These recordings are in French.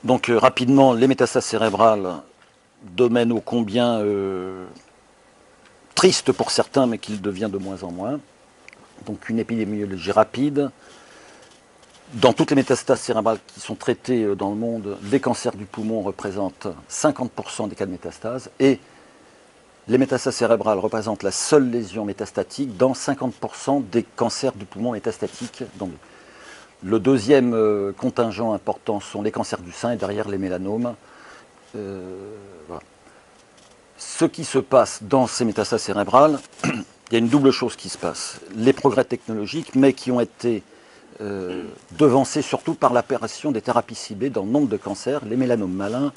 Donc rapidement, les métastases cérébrales, domaine ô combien triste pour certains, mais qu'il devient de moins en moins. Donc une épidémiologie rapide. Dans toutes les métastases cérébrales qui sont traitées dans le monde, les cancers du poumon représentent 50% des cas de métastases et les métastases cérébrales représentent la seule lésion métastatique dans 50% des cancers du poumon métastatiques. Donc, le deuxième contingent important sont les cancers du sein et derrière les mélanomes. Voilà. Ce qui se passe dans ces métastases cérébrales, il y a une double chose qui se passe. Les progrès technologiques, mais qui ont été devancés surtout par l'apparition des thérapies ciblées dans nombre de cancers, les mélanomes malins,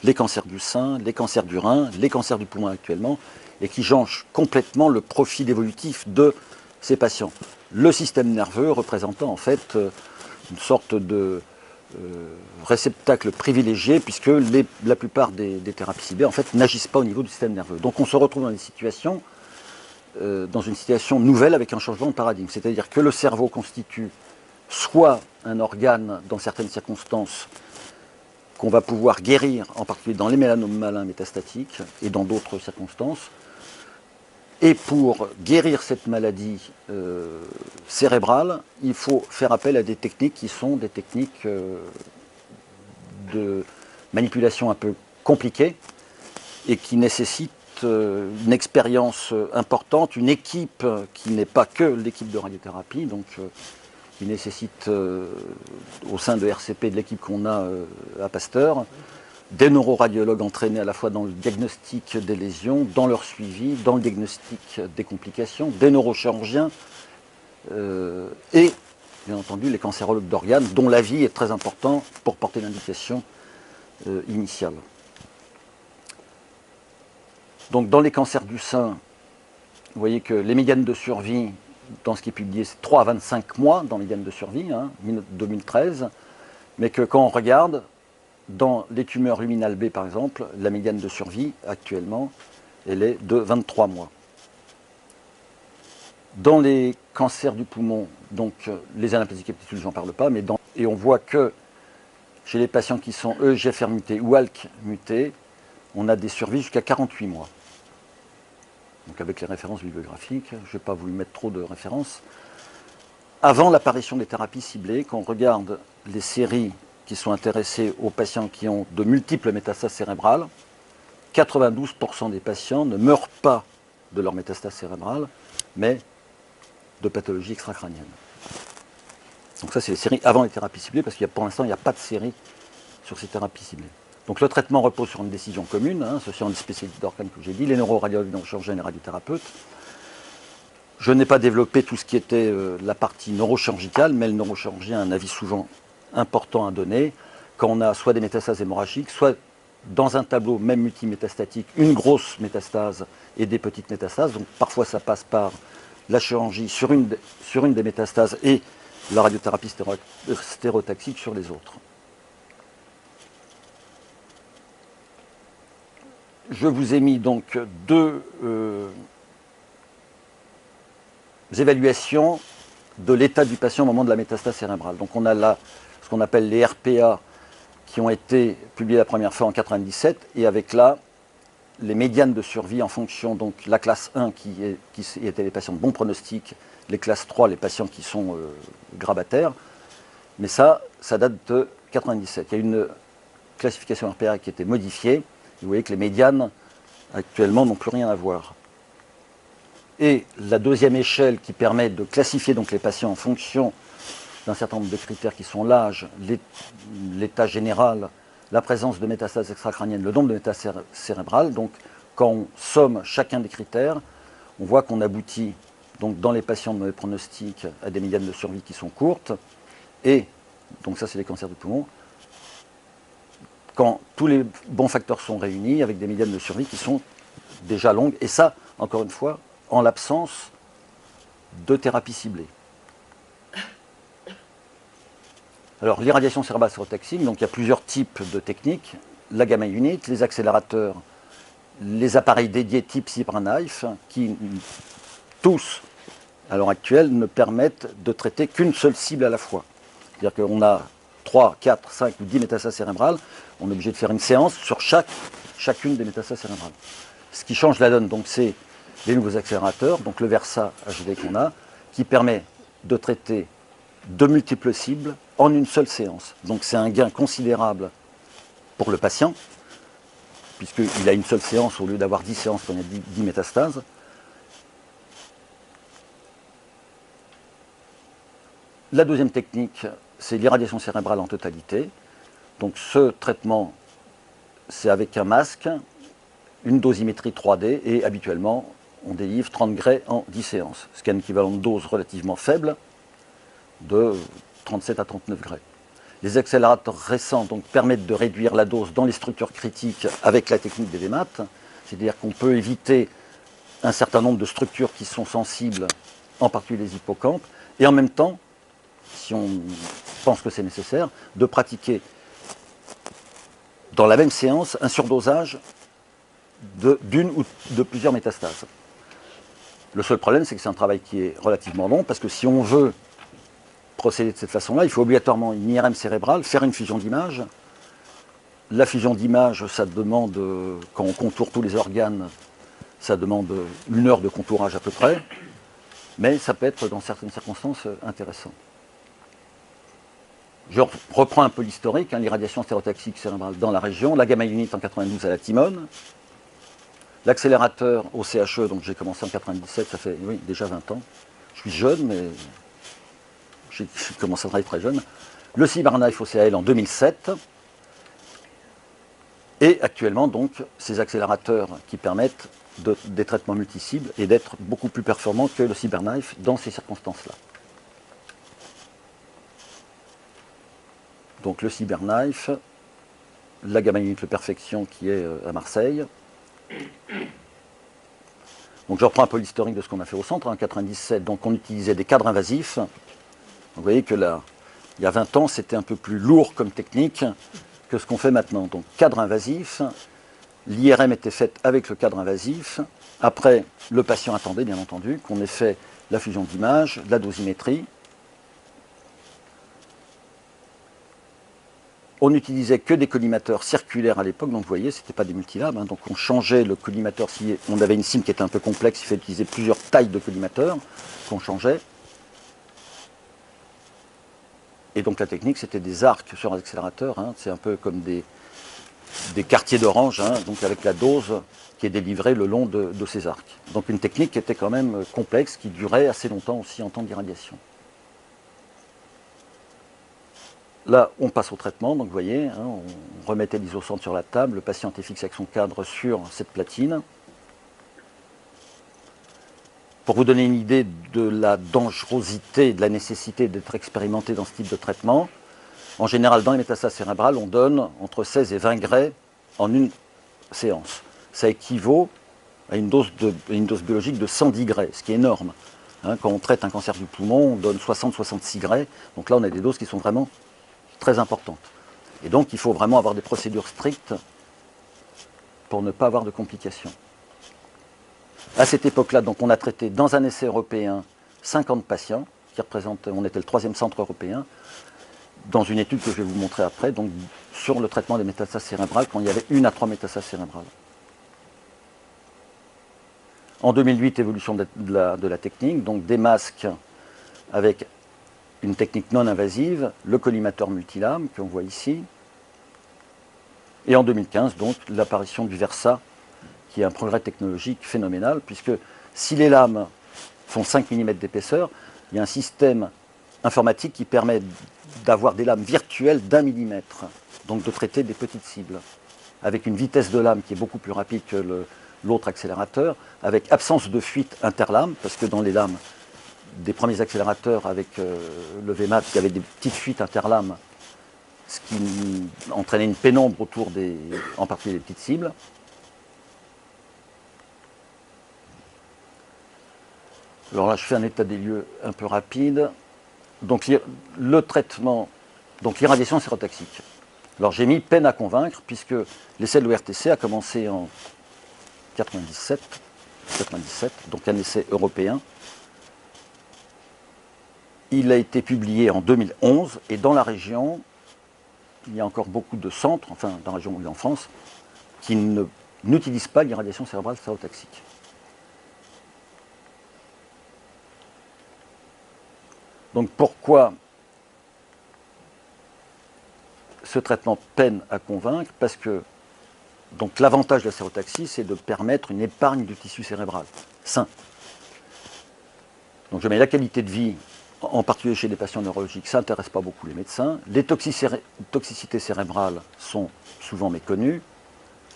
les cancers du sein, les cancers du rein, les cancers du poumon actuellement, et qui changent complètement le profil évolutif de ces patients. Le système nerveux représentant en fait une sorte de réceptacle privilégié, puisque la plupart des thérapies ciblées en fait n'agissent pas au niveau du système nerveux. Donc on se retrouve dans une situation nouvelle avec un changement de paradigme. C'est-à-dire que le cerveau constitue soit un organe dans certaines circonstances qu'on va pouvoir guérir, en particulier dans les mélanomes malins métastatiques et dans d'autres circonstances. Et pour guérir cette maladie cérébrale, il faut faire appel à des techniques qui sont des techniques de manipulation un peu compliquées et qui nécessitent une expérience importante, une équipe qui n'est pas que l'équipe de radiothérapie, donc qui nécessite au sein de RCP, de l'équipe qu'on a à Pasteur, des neuroradiologues entraînés à la fois dans le diagnostic des lésions, dans leur suivi, dans le diagnostic des complications, des neurochirurgiens et bien entendu les cancérologues d'organes dont l'avis est très important pour porter l'indication initiale. Donc dans les cancers du sein, vous voyez que les médianes de survie, dans ce qui est publié, c'est 3 à 25 mois dans les médianes de survie, 2013, mais que quand on regarde, dans les tumeurs luminales B par exemple, la médiane de survie actuellement, elle est de 23 mois. Dans les cancers du poumon, donc les anaplésies capitules, j'en parle pas, et on voit que chez les patients qui sont EGFR mutés ou ALK mutés, on a des survies jusqu'à 48 mois. Donc avec les références bibliographiques, je ne vais pas vous mettre trop de références. Avant l'apparition des thérapies ciblées, quand on regarde les séries qui sont intéressées aux patients qui ont de multiples métastases cérébrales, 92% des patients ne meurent pas de leur métastase cérébrale, mais de pathologie extracrânienne. Donc ça, c'est les séries avant les thérapies ciblées, parce qu'il pour l'instant, il n'y a pas de série sur ces thérapies ciblées. Donc le traitement repose sur une décision commune, associant des spécialités d'organes que j'ai dit, les neuroradiologues, les neurochirurgiens et les radiothérapeutes. Je n'ai pas développé tout ce qui était la partie neurochirurgicale, mais le neurochirurgien a un avis souvent important à donner quand on a soit des métastases hémorragiques, soit dans un tableau même multimétastatique, une grosse métastase et des petites métastases. Donc parfois ça passe par la chirurgie sur une des métastases et la radiothérapie stéréotaxique sur les autres. Je vous ai mis donc deux évaluations de l'état du patient au moment de la métastase cérébrale. Donc on a là ce qu'on appelle les RPA qui ont été publiés la première fois en 1997 et avec là les médianes de survie en fonction, donc la classe 1 qui étaient les patients de bon pronostic, les classes 3 les patients qui sont grabataires, mais ça date de 1997. Il y a une classification RPA qui a été modifiée. Vous voyez que les médianes, actuellement, n'ont plus rien à voir. Et la deuxième échelle qui permet de classifier donc les patients en fonction d'un certain nombre de critères qui sont l'âge, l'état général, la présence de métastases extracrâniennes, le nombre de métastases cérébrales. Donc, quand on somme chacun des critères, on voit qu'on aboutit, donc, dans les patients de mauvais pronostic, à des médianes de survie qui sont courtes. Et, donc ça, c'est les cancers du poumon, quand tous les bons facteurs sont réunis avec des médianes de survie qui sont déjà longues, et ça, encore une fois, en l'absence de thérapie ciblée. Alors, l'irradiation cérébrale stéréotaxique, donc il y a plusieurs types de techniques, la gamma unit, les accélérateurs, les appareils dédiés type CyberKnife, qui tous, à l'heure actuelle, ne permettent de traiter qu'une seule cible à la fois. C'est-à-dire qu'on a 3, 4, 5 ou 10 métastases cérébrales, on est obligé de faire une séance sur chacune des métastases cérébrales. Ce qui change la donne, donc, c'est les nouveaux accélérateurs, donc le Versa HD qu'on a, qui permet de traiter de multiples cibles en une seule séance. Donc c'est un gain considérable pour le patient, puisqu'il a une seule séance au lieu d'avoir 10 séances quand il y a 10 métastases. La deuxième technique, c'est l'irradiation cérébrale en totalité. Donc ce traitement, c'est avec un masque, une dosimétrie 3D, et habituellement, on délivre 30 gray en 10 séances, ce qui est un équivalent de dose relativement faible de 37 à 39 gray. Les accélérateurs récents donc, permettent de réduire la dose dans les structures critiques avec la technique des VMAT, c'est-à-dire qu'on peut éviter un certain nombre de structures qui sont sensibles, en particulier les hippocampes, et en même temps, si on pense que c'est nécessaire, de pratiquer dans la même séance un surdosage d'une ou de plusieurs métastases. Le seul problème, c'est que c'est un travail qui est relativement long, parce que si on veut procéder de cette façon-là, il faut obligatoirement une IRM cérébrale, faire une fusion d'image. La fusion d'image, ça demande, quand on contourne tous les organes, ça demande 1 heure de contourage à peu près, mais ça peut être, dans certaines circonstances, intéressant. Je reprends un peu l'historique, l'irradiation stéréotaxique cérébrale dans la région, la gamma unit en 92 à la Timone, l'accélérateur au CHE, donc j'ai commencé en 97, ça fait oui, déjà 20 ans. Je suis jeune, mais j'ai commencé à travailler très jeune. Le CyberKnife au CAL en 2007. Et actuellement, donc, ces accélérateurs qui permettent des traitements multicibles et d'être beaucoup plus performants que le CyberKnife dans ces circonstances-là. Donc le CyberKnife, la gamma unit de perfection qui est à Marseille. Donc je reprends un peu l'historique de ce qu'on a fait au centre. En 1997, donc on utilisait des cadres invasifs. Vous voyez que là, il y a 20 ans, c'était un peu plus lourd comme technique que ce qu'on fait maintenant. Donc cadre invasif, l'IRM était faite avec le cadre invasif. Après, le patient attendait, bien entendu, qu'on ait fait la fusion d'image, la dosimétrie. On n'utilisait que des collimateurs circulaires à l'époque, donc vous voyez, ce n'était pas des multilabs. Donc on changeait le collimateur, si on avait une cible qui était un peu complexe, il fallait utiliser plusieurs tailles de collimateurs qu'on changeait. Et donc la technique, c'était des arcs sur un accélérateur, c'est un peu comme des quartiers d'orange, donc avec la dose qui est délivrée le long de ces arcs. Donc une technique qui était quand même complexe, qui durait assez longtemps aussi en temps d'irradiation. Là, on passe au traitement, donc vous voyez, on remettait l'isocentre sur la table, le patient était fixé avec son cadre sur cette platine. Pour vous donner une idée de la dangerosité, de la nécessité d'être expérimenté dans ce type de traitement, en général, dans les métastases cérébrales, on donne entre 16 et 20 gray en une séance. Ça équivaut à une dose biologique de 110 gray, ce qui est énorme. Quand on traite un cancer du poumon, on donne 60-66 gray, donc là on a des doses qui sont vraiment très importantes. Et donc il faut vraiment avoir des procédures strictes pour ne pas avoir de complications. À cette époque-là, donc, on a traité dans un essai européen 50 patients, qui représentent, on était le 3e centre européen, dans une étude que je vais vous montrer après, donc, sur le traitement des métastases cérébrales, quand il y avait 1 à 3 métastases cérébrales. En 2008, évolution de la technique, donc des masques avec une technique non invasive, le collimateur multilame qu'on voit ici. Et en 2015, donc, l'apparition du Versa, qui est un progrès technologique phénoménal, puisque si les lames font 5 mm d'épaisseur, il y a un système informatique qui permet d'avoir des lames virtuelles d'1 mm, donc de traiter des petites cibles, avec une vitesse de lame qui est beaucoup plus rapide que l'autre accélérateur, avec absence de fuite interlame, parce que dans les lames des premiers accélérateurs avec le VMAT, il y avait des petites fuites interlames, ce qui entraînait une pénombre autour en particulier des petites cibles. Alors là, je fais un état des lieux un peu rapide. Donc le traitement, donc l'irradiation sérotoxique. Alors j'ai mis peine à convaincre, puisque l'essai de l'ORTC a commencé en 97, donc un essai européen. Il a été publié en 2011, et dans la région, il y a encore beaucoup de centres, enfin dans la région ou en France, qui n'utilisent pas l'irradiation cérébrale stéréotaxique. Donc pourquoi ce traitement peine à convaincre? Parce que l'avantage de la stéréotaxie, c'est de permettre une épargne du tissu cérébral sain. Donc je mets la qualité de vie, en particulier chez les patients neurologiques, ça n'intéresse pas beaucoup les médecins. Les toxicités cérébrales sont souvent méconnues.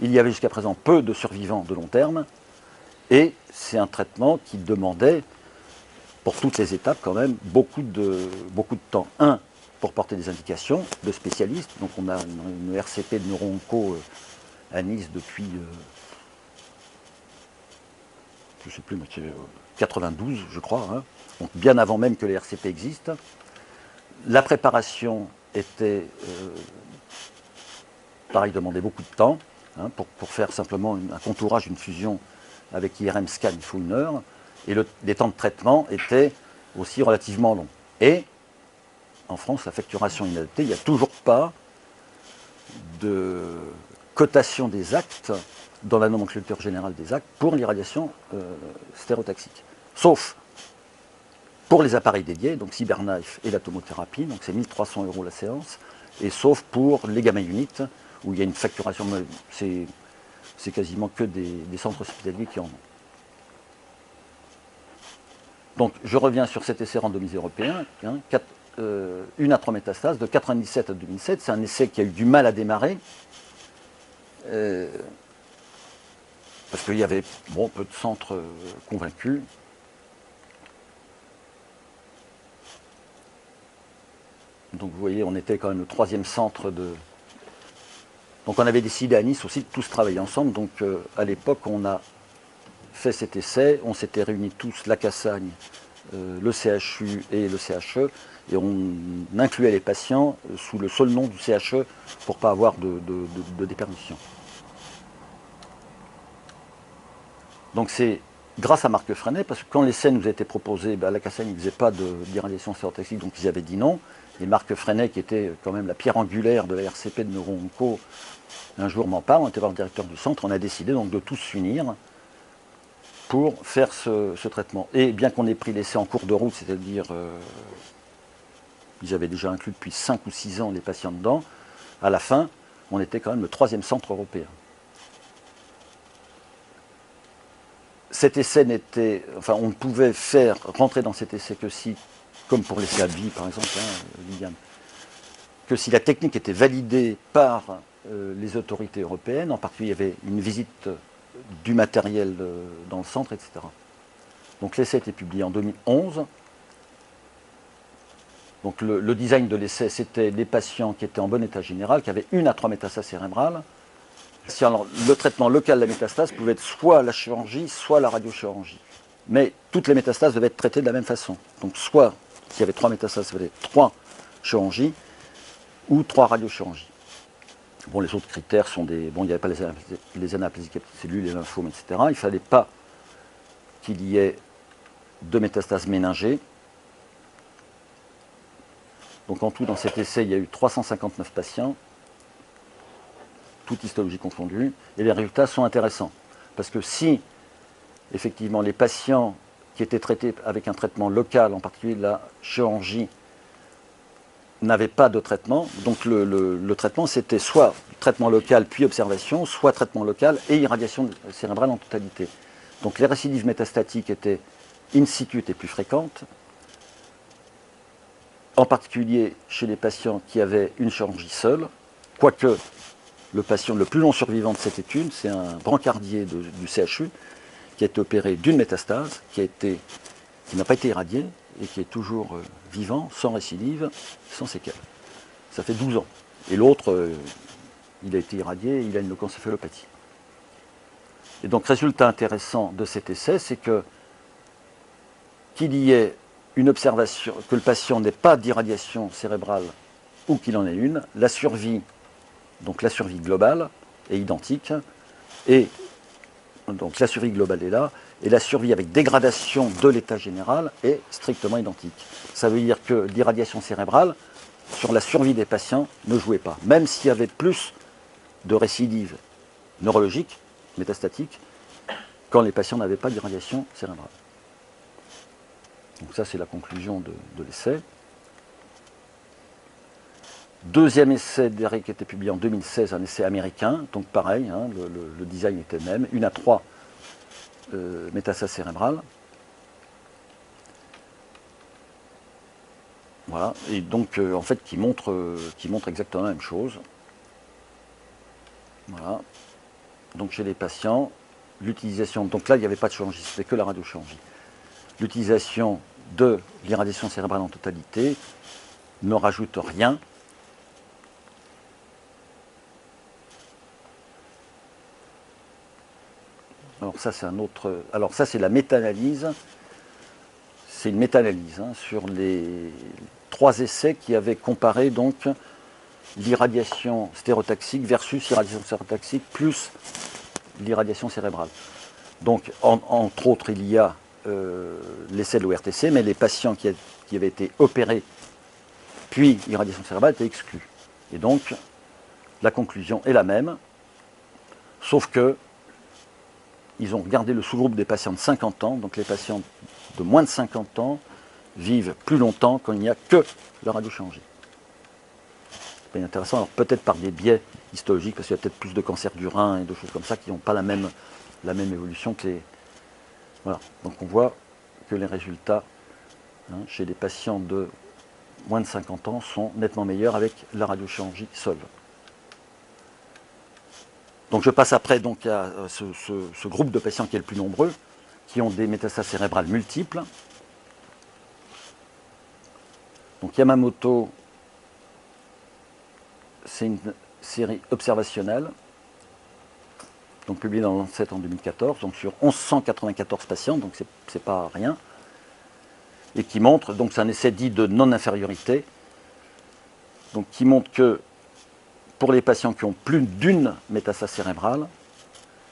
Il y avait jusqu'à présent peu de survivants de long terme. Et c'est un traitement qui demandait, pour toutes les étapes quand même, beaucoup de temps. Un, pour porter des indications de spécialistes. Donc on a une RCP de neuro-onco à Nice depuis, je ne sais plus, 92 je crois, hein. Donc bien avant même que les RCP existent. La préparation était, pareil, demandait beaucoup de temps. Hein, pour faire simplement un contourage, une fusion avec IRM scan, il faut 1 heure. Et les temps de traitement étaient aussi relativement longs. Et en France, la facturation inadaptée, il n'y a toujours pas de cotation des actes dans la nomenclature générale des actes pour l'irradiation stéréotaxique. Sauf pour les appareils dédiés, donc CyberKnife et la tomothérapie, donc c'est 1 300 € la séance, et sauf pour les gamma units, où il y a une facturation, c'est quasiment que des centres hospitaliers qui en ont. Donc je reviens sur cet essai randomisé européen, hein, une à 3 métastases, de 1997 à 2007, c'est un essai qui a eu du mal à démarrer, parce qu'il y avait peu de centres convaincus. Donc vous voyez, on était quand même le 3e centre de... Donc on avait décidé à Nice aussi de tous travailler ensemble. Donc à l'époque, on a fait cet essai, on s'était réunis tous, la Cassagne, le CHU et le CHE, et on incluait les patients sous le seul nom du CHE pour ne pas avoir de déperdition. Donc c'est grâce à Marc Freinet, parce que quand l'essai nous a été proposé, la Cassagne ne faisait pas d'irradiation stéréotaxique, donc ils avaient dit non. Et Marc Freinet, qui était quand même la pierre angulaire de la RCP de neuro-onco, un jour m'en parle, on était voir le directeur du centre, on a décidé donc de tous s'unir pour faire ce traitement. Et bien qu'on ait pris l'essai en cours de route, c'est-à-dire ils avaient déjà inclus depuis 5 ou 6 ans les patients dedans, à la fin, on était quand même le 3e centre européen. Cet essai on ne pouvait faire rentrer dans cet essai que si, comme pour l'essai AbbVie par exemple, Liliane, que si la technique était validée par les autorités européennes, en particulier il y avait une visite du matériel dans le centre, etc. Donc l'essai a été publié en 2011. Donc le design de l'essai, c'était les patients qui étaient en bon état général, qui avaient 1 à 3 métastases cérébrales. Alors, le traitement local de la métastase pouvait être soit la chirurgie, soit la radiochirurgie. Mais toutes les métastases devaient être traitées de la même façon. Donc soit, s'il y avait 3 métastases, il fallait 3 chirurgies ou 3 radiochirurgies. Bon, les autres critères sont des... Bon, il n'y avait pas les anaplésies capticellules, les lymphomes, etc. Il ne fallait pas qu'il y ait de métastases méningées. Donc en tout, dans cet essai, il y a eu 359 patients, toute histologie confondue, et les résultats sont intéressants. Parce que si, effectivement, les patients qui étaient traités avec un traitement local, en particulier la chirurgie, n'avaient pas de traitement, donc le traitement c'était soit traitement local puis observation, soit traitement local et irradiation cérébrale en totalité. Donc les récidives métastatiques étaient in situ, étaient plus fréquentes, en particulier chez les patients qui avaient une chirurgie seule, quoique le patient le plus long survivant de cette étude, c'est un brancardier du CHU qui a été opéré d'une métastase, qui n'a pas été irradié et qui est toujours vivant, sans récidive, sans séquelles. Ça fait 12 ans. Et l'autre, il a été irradié, il a une leucoencéphalopathie. Et donc, résultat intéressant de cet essai, c'est qu'il y ait une observation, que le patient n'ait pas d'irradiation cérébrale ou qu'il en ait une, la survie, donc la survie globale, est identique, et donc la survie globale est là, et la survie avec dégradation de l'état général est strictement identique. Ça veut dire que l'irradiation cérébrale sur la survie des patients ne jouait pas, même s'il y avait plus de récidives neurologiques, métastatiques, quand les patients n'avaient pas d'irradiation cérébrale. Donc ça, c'est la conclusion de l'essai. Deuxième essai d'Eric qui était publié en 2016, un essai américain, donc pareil, hein, le design était le même, 1 à 3 métastases cérébrales. Voilà, et donc en fait qui montre exactement la même chose. Voilà. Donc chez les patients, l'utilisation, donc là il n'y avait pas de chirurgie, c'était que la radiochirurgie. L'utilisation de l'irradiation cérébrale en totalité ne rajoute rien. Alors ça c'est un autre. Alors ça c'est la méta-analyse. C'est une méta-analyse hein, sur les 3 essais qui avaient comparé donc l'irradiation stéréotaxique versus l'irradiation stéréotaxique plus l'irradiation cérébrale. Donc entre autres il y a l'essai de l'ORTC, mais les patients qui avaient été opérés puis l'irradiation cérébrale étaient exclus. Et donc la conclusion est la même, sauf que ils ont regardé le sous-groupe des patients de 50 ans, donc les patients de moins de 50 ans vivent plus longtemps quand il n'y a que la radiochirurgie. C'est bien intéressant, alors peut-être par des biais histologiques, parce qu'il y a peut-être plus de cancer du rein et de choses comme ça qui n'ont pas la même évolution que les... Voilà, donc on voit que les résultats hein, chez les patients de moins de 50 ans sont nettement meilleurs avec la radiochirurgie seule. Donc je passe après donc, à ce groupe de patients qui est le plus nombreux, qui ont des métastases cérébrales multiples. Donc Yamamoto, c'est une série observationnelle, donc publiée dans Lancet en 2014, donc sur 1194 patients, donc c'est pas rien, et qui montre, donc c'est un essai dit de non-infériorité, donc qui montre que pour les patients qui ont plus d'une métastase cérébrale,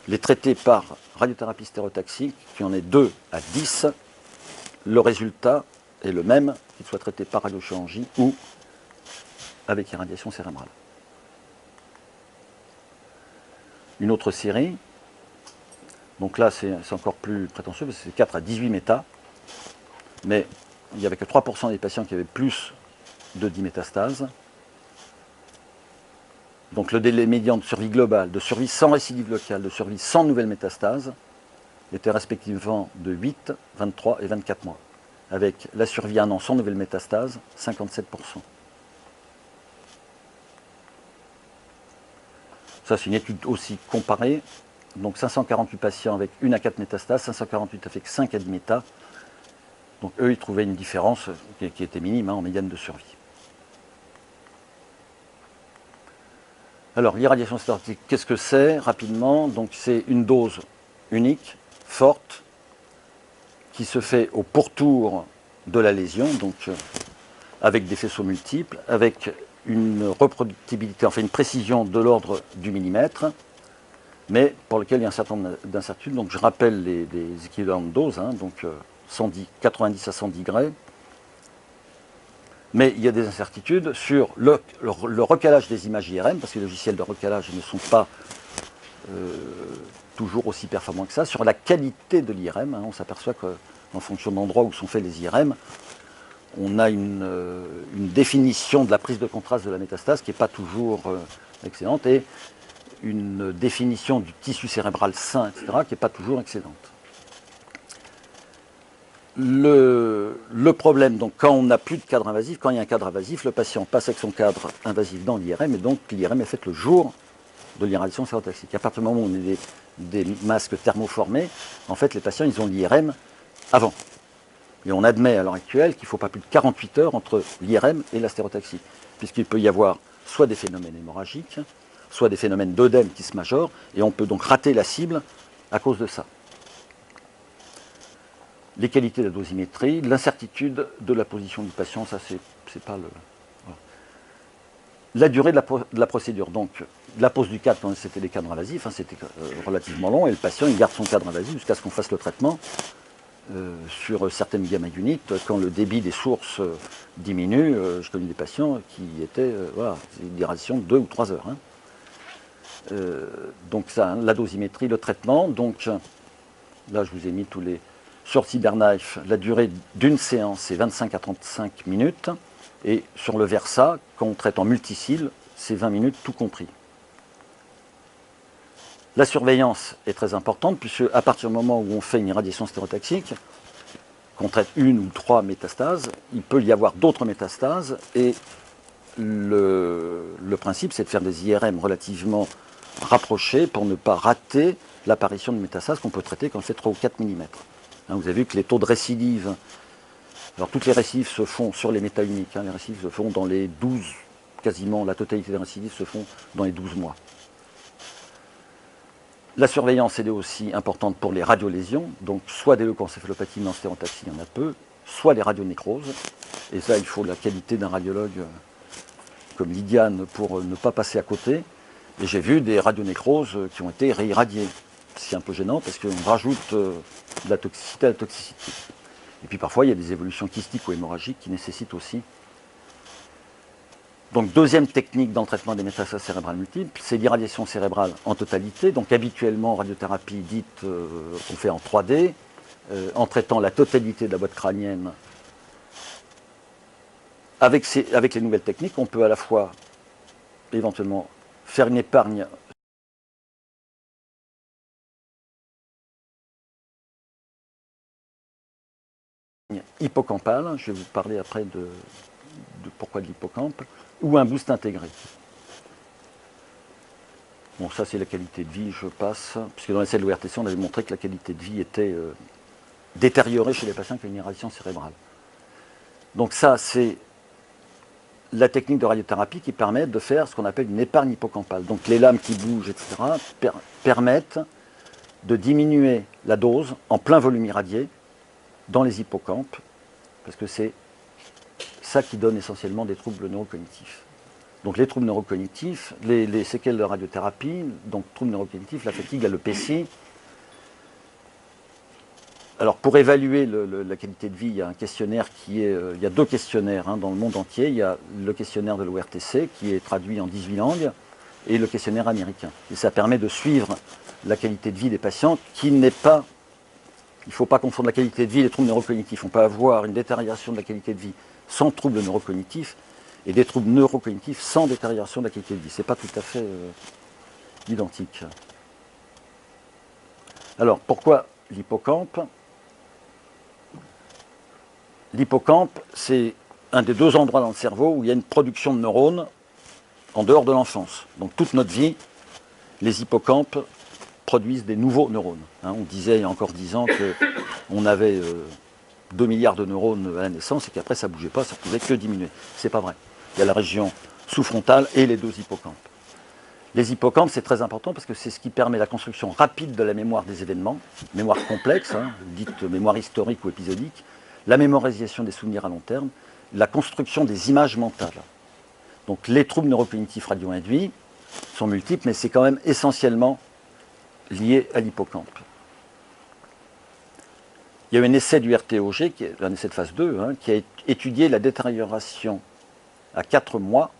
les traités par radiothérapie stéréotaxique, qui en est 2 à 10, le résultat est le même qu'il soit traité par radiochirurgie ou avec irradiation cérébrale. Une autre série, donc là c'est encore plus prétentieux, parce que c'est 4 à 18 métas, mais il n'y avait que 3% des patients qui avaient plus de 10 métastases. Donc le délai médian de survie globale, de survie sans récidive locale, de survie sans nouvelle métastase, était respectivement de 8, 23 et 24 mois, avec la survie à 1 an sans nouvelle métastase, 57%. Ça c'est une étude aussi comparée, donc 548 patients avec 1 à 4 métastases, 548 avec 5 à 10 métas. Donc eux ils trouvaient une différence qui était minime hein, en médiane de survie. Alors, l'irradiation stéréotaxique, qu'est-ce que c'est rapidement? Donc, c'est une dose unique, forte, qui se fait au pourtour de la lésion, donc avec des faisceaux multiples, avec une reproductibilité, enfin une précision de l'ordre du millimètre, mais pour lequel il y a un certain nombre d'incertitudes. Donc, je rappelle les équivalents de doses, hein, donc 90 à 110 Gray. Mais il y a des incertitudes sur le recalage des images IRM, parce que les logiciels de recalage ne sont pas toujours aussi performants que ça. Sur la qualité de l'IRM, hein, on s'aperçoit qu'en fonction de l'endroit où sont faits les IRM, on a une définition de la prise de contraste de la métastase qui n'est pas toujours excellente, et une définition du tissu cérébral sain, etc., qui n'est pas toujours excellente. Le problème, donc quand on n'a plus de cadre invasif, quand il y a un cadre invasif, le patient passe avec son cadre invasif dans l'IRM, et donc l'IRM est faite le jour de l'irradiation stéréotaxique. À partir du moment où on a des masques thermoformés, en fait les patients ils ont l'IRM avant. Et on admet à l'heure actuelle qu'il ne faut pas plus de 48 heures entre l'IRM et la stéréotaxie, puisqu'il peut y avoir soit des phénomènes hémorragiques, soit des phénomènes d'œdème qui se majorent, et on peut donc rater la cible à cause de ça. Les qualités de la dosimétrie, l'incertitude de la position du patient, ça c'est pas le... Voilà. La durée de la procédure, donc la pose du cadre quand c'était des cadres invasifs, hein, c'était relativement long, et le patient il garde son cadre invasif jusqu'à ce qu'on fasse le traitement. sur certaines gamma units, quand le débit des sources diminue, je connais des patients qui étaient, voilà, des radiations de 2 ou 3 heures. Hein. Donc ça, hein, la dosimétrie, le traitement, donc là je vous ai mis tous les... Sur CyberKnife, la durée d'une séance c'est 25 à 35 minutes, et sur le Versa, quand on traite en multicile, c'est 20 minutes tout compris. La surveillance est très importante, puisque à partir du moment où on fait une irradiation stéréotaxique, qu'on traite 1 ou 3 métastases, il peut y avoir d'autres métastases, et le principe c'est de faire des IRM relativement rapprochés pour ne pas rater l'apparition de métastases qu'on peut traiter quand on fait 3 ou 4 mm. Hein, vous avez vu que les taux de récidive, alors toutes les récidives se font sur les méta-uniques, hein, les récidives se font dans les 12, quasiment la totalité des récidives se font dans les 12 mois. La surveillance est aussi importante pour les radiolésions, donc soit des leucoencéphalopathie mais en stéréotaxie, il y en a peu, soit les radionécroses, et ça il faut la qualité d'un radiologue comme Lydiane pour ne pas passer à côté, et j'ai vu des radionécroses qui ont été réirradiées. C'est un peu gênant parce qu'on rajoute de la toxicité à la toxicité. Et puis parfois il y a des évolutions kystiques ou hémorragiques qui nécessitent aussi. Donc deuxième technique dans le traitement des métastases cérébrales multiples, c'est l'irradiation cérébrale en totalité. Donc habituellement radiothérapie dite qu'on fait en 3D, en traitant la totalité de la boîte crânienne. Avec les nouvelles techniques, on peut à la fois éventuellement faire une épargne hippocampale, je vais vous parler après de pourquoi de l'hippocampe, ou un boost intégré. Bon, ça c'est la qualité de vie, je passe, puisque dans l'essai de l'ORTC, on avait montré que la qualité de vie était détériorée chez les patients qui ont une irradiation cérébrale. Donc ça, c'est la technique de radiothérapie qui permet de faire ce qu'on appelle une épargne hippocampale. Donc les lames qui bougent, etc., permettent de diminuer la dose en plein volume irradié dans les hippocampes, parce que c'est ça qui donne essentiellement des troubles neurocognitifs. Donc les troubles neurocognitifs, les séquelles de radiothérapie, donc troubles neurocognitifs, la fatigue, l'alopécie. Alors pour évaluer la qualité de vie, il y a un questionnaire il y a 2 questionnaires hein, dans le monde entier. Il y a le questionnaire de l'ORTC qui est traduit en 18 langues et le questionnaire américain. Et ça permet de suivre la qualité de vie des patients qui n'est pas... Il ne faut pas confondre la qualité de vie et les troubles neurocognitifs. On peut avoir une détérioration de la qualité de vie sans troubles neurocognitifs et des troubles neurocognitifs sans détérioration de la qualité de vie. Ce n'est pas tout à fait identique. Alors, pourquoi l'hippocampe? L'hippocampe, c'est un des 2 endroits dans le cerveau où il y a une production de neurones en dehors de l'enfance. Donc toute notre vie, les hippocampes produisent des nouveaux neurones. Hein, on disait il y a encore 10 ans qu'on avait 2 milliards de neurones à la naissance et qu'après ça ne bougeait pas, ça ne pouvait que diminuer. C'est pas vrai. Il y a la région sous-frontale et les 2 hippocampes. Les hippocampes, c'est très important parce que c'est ce qui permet la construction rapide de la mémoire des événements, mémoire complexe, hein, dite mémoire historique ou épisodique, la mémorisation des souvenirs à long terme, la construction des images mentales. Donc les troubles neurocognitifs radio-induits sont multiples, mais c'est quand même essentiellement lié à l'hippocampe. Il y a eu un essai du RTOG, qui est un essai de phase 2, hein, qui a étudié la détérioration à 4 mois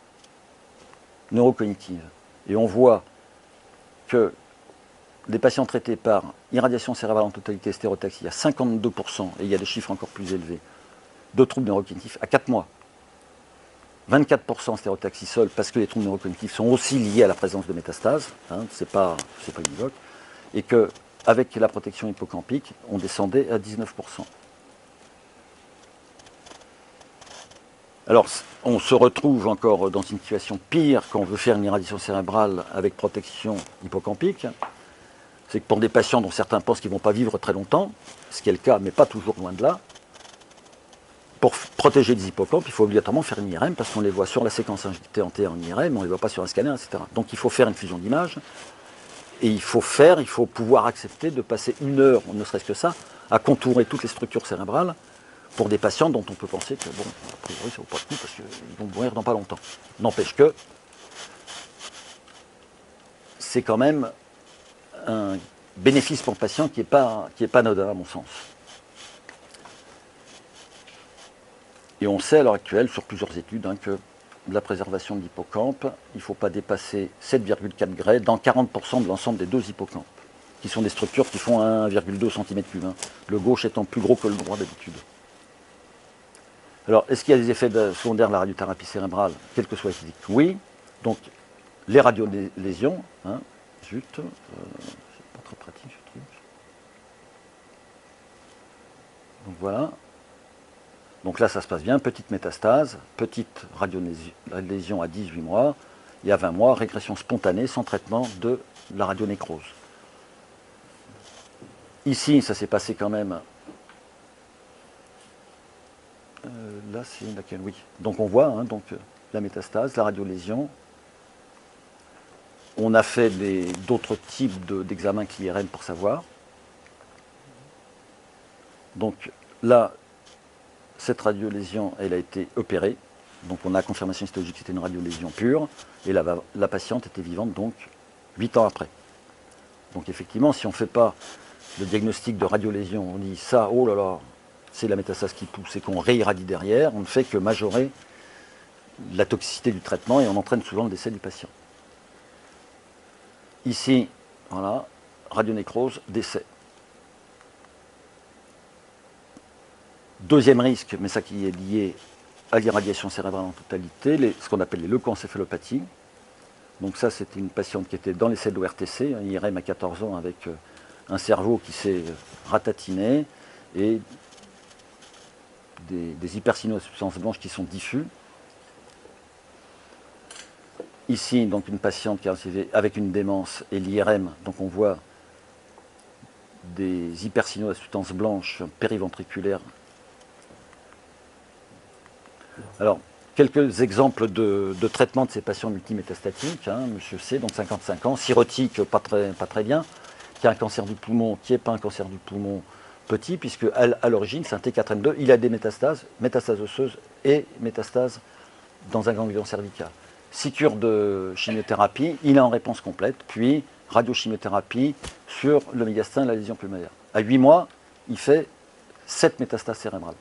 neurocognitive. Et on voit que les patients traités par irradiation cérébrale en totalité stéréotaxie, il y a 52%, et il y a des chiffres encore plus élevés, de troubles neurocognitifs à 4 mois. 24% stéréotaxie seule, parce que les troubles neurocognitifs sont aussi liés à la présence de métastases, hein, c'est pas univoque, et qu'avec la protection hippocampique, on descendait à 19%. Alors, on se retrouve encore dans une situation pire quand on veut faire une irradiation cérébrale avec protection hippocampique. C'est que pour des patients dont certains pensent qu'ils ne vont pas vivre très longtemps, ce qui est le cas, mais pas toujours loin de là, pour protéger les hippocampes, il faut obligatoirement faire une IRM parce qu'on les voit sur la séquence injectée en T en IRM, on ne les voit pas sur un scanner, etc. Donc il faut faire une fusion d'images et il faut pouvoir accepter de passer 1 heure, ne serait-ce que ça, à contourer toutes les structures cérébrales pour des patients dont on peut penser que, bon, a priori, ça ne vaut pas le coup parce qu'ils vont mourir dans pas longtemps. N'empêche que c'est quand même un bénéfice pour le patient qui est pas anodin, à mon sens. Et on sait à l'heure actuelle, sur plusieurs études, hein, que la préservation de l'hippocampe, il ne faut pas dépasser 7,4 gray dans 40% de l'ensemble des 2 hippocampes, qui sont des structures qui font 1,2 cm3, hein, le gauche étant plus gros que le droit d'habitude. Alors, est-ce qu'il y a des effets secondaires de la radiothérapie cérébrale, quelle que soit la physique? Oui. Donc, les radiolésions, hein, zut, c'est pas très pratique ce truc. Donc voilà. Donc là, ça se passe bien, petite métastase, petite radiolésion à 18 mois, et à 20 mois, régression spontanée sans traitement de la radionécrose. Ici, ça s'est passé quand même. Là, c'est laquelle? Oui. Donc on voit hein, donc, la métastase, la radiolésion. On a fait d'autres types d'examens que l'IRM pour savoir. Donc là, cette radiolésion, elle a été opérée. Donc on a confirmation histologique que c'était une radiolésion pure. Et la patiente était vivante donc 8 ans après. Donc effectivement, si on ne fait pas le diagnostic de radiolésion, on dit ça, oh là là, c'est la métastase qui pousse et qu'on réirradie derrière, on ne fait que majorer la toxicité du traitement et on entraîne souvent le décès du patient. Ici, voilà, radionécrose, décès. Deuxième risque, mais ça qui est lié à l'irradiation cérébrale en totalité, ce qu'on appelle les leucoencéphalopathies. Donc ça, c'était une patiente qui était dans les cellules ORTC, un IRM à 14 ans avec un cerveau qui s'est ratatiné et des hypersignaux de substances blanches qui sont diffus. Ici, donc une patiente qui a avec une démence et l'IRM, donc on voit des hypersignaux de substances blanches périventriculaires. Alors, quelques exemples de traitement de ces patients multimétastatiques. Hein, Monsieur C, donc 55 ans, cirrhotique, pas très bien, qui a un cancer du poumon, qui n'est pas un cancer du poumon petit, puisque à l'origine, c'est un T4N2, il a des métastases osseuses et métastases dans un ganglion cervical. 6 cures de chimiothérapie, il est en réponse complète, puis radiochimiothérapie sur le médiastin et la lésion pulmonaire. À 8 mois, il fait 7 métastases cérébrales.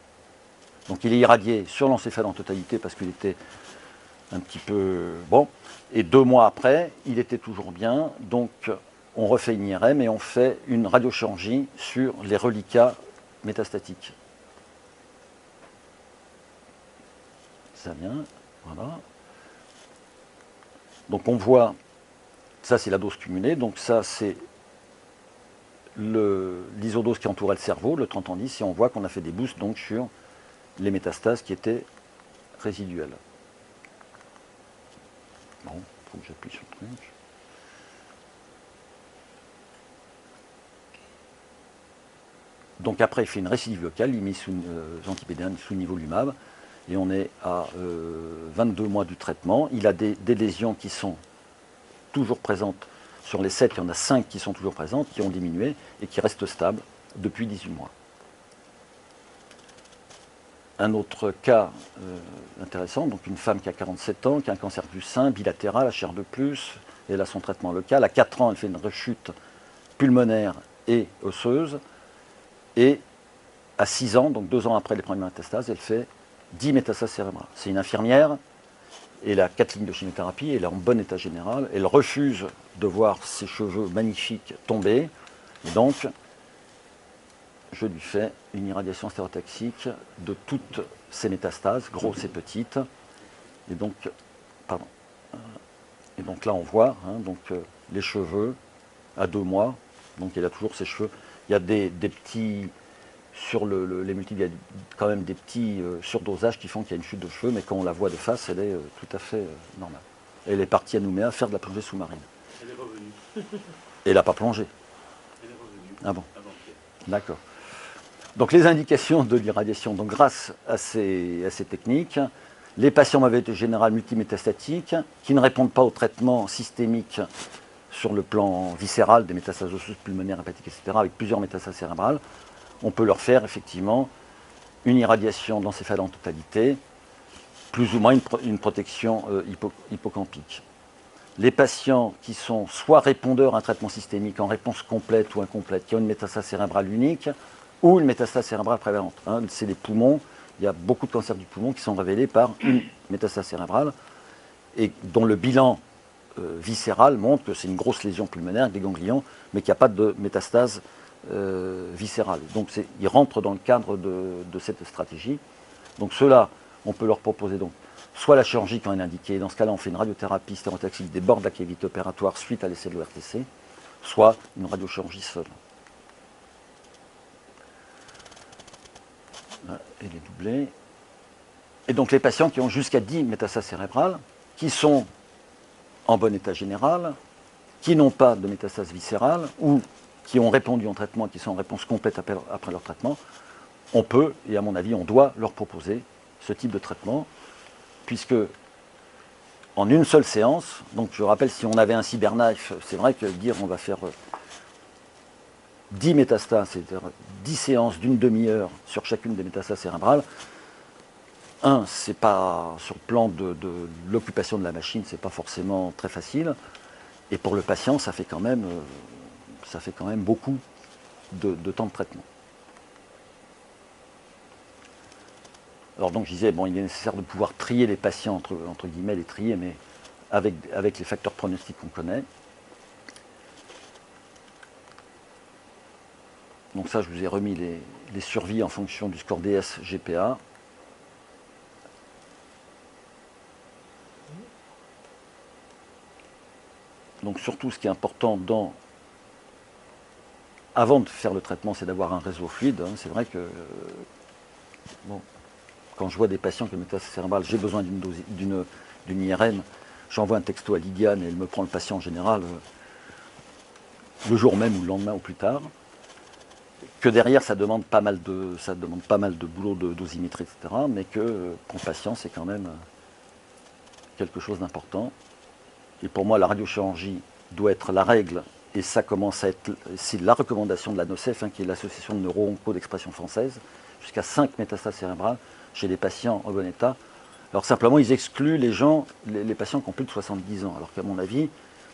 Donc il est irradié sur l'encéphale en totalité parce qu'il était un petit peu bon. Et 2 mois après, il était toujours bien. Donc on refait une IRM et on fait une radiochirurgie sur les reliquats métastatiques. Ça vient, voilà. Donc on voit, ça c'est la dose cumulée, donc ça c'est l'isodose qui entourait le cerveau, le 30 en 10, et on voit qu'on a fait des boosts donc sur les métastases qui étaient résiduelles. Bon, il faut que j'appuie sur le truc. Donc après, il fait une récidive locale, il met sous antipédine, sous nivolumab, et on est à 22 mois du traitement. Il a des lésions qui sont toujours présentes. Sur les 7, il y en a 5 qui sont toujours présentes, qui ont diminué et qui restent stables depuis 18 mois. Un autre cas intéressant, donc une femme qui a 47 ans, qui a un cancer du sein, bilatéral, à chair de plus, et elle a son traitement local. À 4 ans, elle fait une rechute pulmonaire et osseuse. Et à 6 ans, donc 2 ans après les premières métastases, elle fait 10 métastases cérébrales. C'est une infirmière, elle a 4 lignes de chimiothérapie, elle est en bon état général, elle refuse de voir ses cheveux magnifiques tomber, et donc je lui fais une irradiation stéréotaxique de toutes ces métastases, grosses et petites, et donc, pardon, et donc là on voit donc, les cheveux à 2 mois, donc elle a toujours ses cheveux, il y a des petits... Sur les multiples, il y a quand même des petits surdosages qui font qu'il y a une chute de cheveux, mais quand on la voit de face, elle est tout à fait normale. Elle est partie à Nouméa faire de la plongée sous-marine. Elle est revenue. Et elle n'a pas plongé. Elle est revenue. Ah bon. Avant-hier. D'accord. Donc les indications de l'irradiation, donc grâce à ces techniques, les patients mauvais général multimétastatiques qui ne répondent pas au traitement systémique sur le plan viscéral des métastases osseuses, pulmonaires, hépatiques, etc., avec plusieurs métastases cérébrales, on peut leur faire effectivement une irradiation d'encéphale en totalité, plus ou moins une protection hippocampique. Les patients qui sont soit répondeurs à un traitement systémique en réponse complète ou incomplète, qui ont une métastase cérébrale unique ou une métastase cérébrale prévalente. C'est les poumons, Il y a beaucoup de cancers du poumon qui sont révélés par une métastase cérébrale et dont le bilan viscéral montre que c'est une grosse lésion pulmonaire avec des ganglions, mais qu'il n'y a pas de métastase viscérale. Donc ils rentrent dans le cadre de cette stratégie. Donc ceux-là, on peut leur proposer donc, soit la chirurgie quand elle est indiquée, dans ce cas-là on fait une radiothérapie stéréotaxique des bords de la cavité opératoire suite à l'essai de l'ORTC, soit une radiochirurgie seule. Et les doublés. Et donc les patients qui ont jusqu'à 10 métastases cérébrales, qui sont en bon état général, qui n'ont pas de métastases viscérales ou qui ont répondu en traitement, qui sont en réponse complète après leur traitement, on peut, et à mon avis on doit leur proposer ce type de traitement, puisque en une seule séance, donc je rappelle, si on avait un cyberknife, c'est vrai que dire on va faire 10 métastases, c'est-à-dire 10 séances d'une demi-heure sur chacune des métastases cérébrales, c'est pas, sur le plan de l'occupation de la machine, c'est pas forcément très facile, et pour le patient, ça fait quand même beaucoup de temps de traitement. Alors donc je disais, bon, il est nécessaire de pouvoir trier les patients, entre guillemets, les trier, mais avec les facteurs pronostiques qu'on connaît. Donc ça, je vous ai remis les survies en fonction du score DS-GPA. Donc surtout, ce qui est important avant de faire le traitement, c'est d'avoir un réseau fluide. Hein. C'est vrai que bon, quand je vois des patients qui ont une métastase cérébrale, j'ai besoin d'une IRM, j'envoie un texto à Liliane et elle me prend le patient en général le jour même ou le lendemain ou plus tard. Que derrière, ça demande pas mal de boulot de dosimétrie, etc. Mais que pour le patient, c'est quand même quelque chose d'important. Et pour moi, la radiochirurgie doit être la règle, et ça commence à être, c'est la recommandation de la NOCEF, hein, qui est l'association de neuro-onco d'expression française, jusqu'à 5 métastases cérébrales chez les patients en bon état. Alors simplement, ils excluent les patients qui ont plus de 70 ans, alors qu'à mon avis,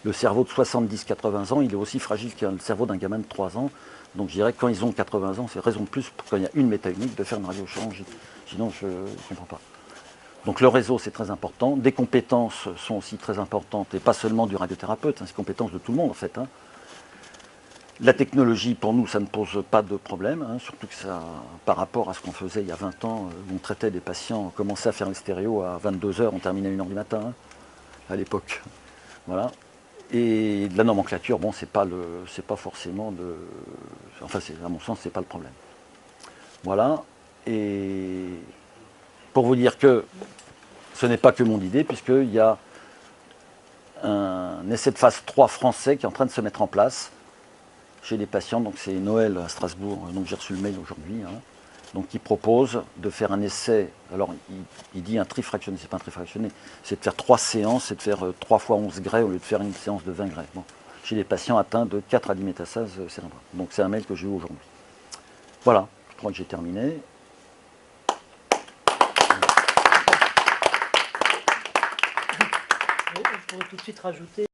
le cerveau de 70-80 ans, il est aussi fragile que le cerveau d'un gamin de 3 ans. Donc je dirais que quand ils ont 80 ans, c'est raison de plus, quand il y a une méta unique, de faire une radiochirurgie. Sinon, je ne comprends pas. Donc le réseau, c'est très important. Des compétences sont aussi très importantes, et pas seulement du radiothérapeute, hein, c'est compétences de tout le monde en fait. Hein. La technologie, pour nous, ça ne pose pas de problème, hein, surtout que ça, par rapport à ce qu'on faisait il y a 20 ans, où on traitait des patients, on commençait à faire les stéréos à 22 h, on terminait à 1 h du matin, hein, à l'époque. Voilà. Et de la nomenclature, bon, c'est pas forcément enfin, à mon sens, c'est pas le problème. Voilà. Et pour vous dire que ce n'est pas que mon idée, puisqu'il y a un essai de phase 3 français qui est en train de se mettre en place chez les patients. Donc c'est Noël à Strasbourg, donc j'ai reçu le mail aujourd'hui. Hein, donc il propose de faire un essai, alors il dit un trifractionné, c'est pas un trifractionné, c'est de faire 3 séances, c'est de faire 3 fois 11 grès au lieu de faire une séance de 20 grès. Bon, chez les patients atteints de 4 à 10 métastases cérébrales. Donc c'est un mail que j'ai eu aujourd'hui. Voilà, je crois que j'ai terminé. Je pourrais tout de suite rajouter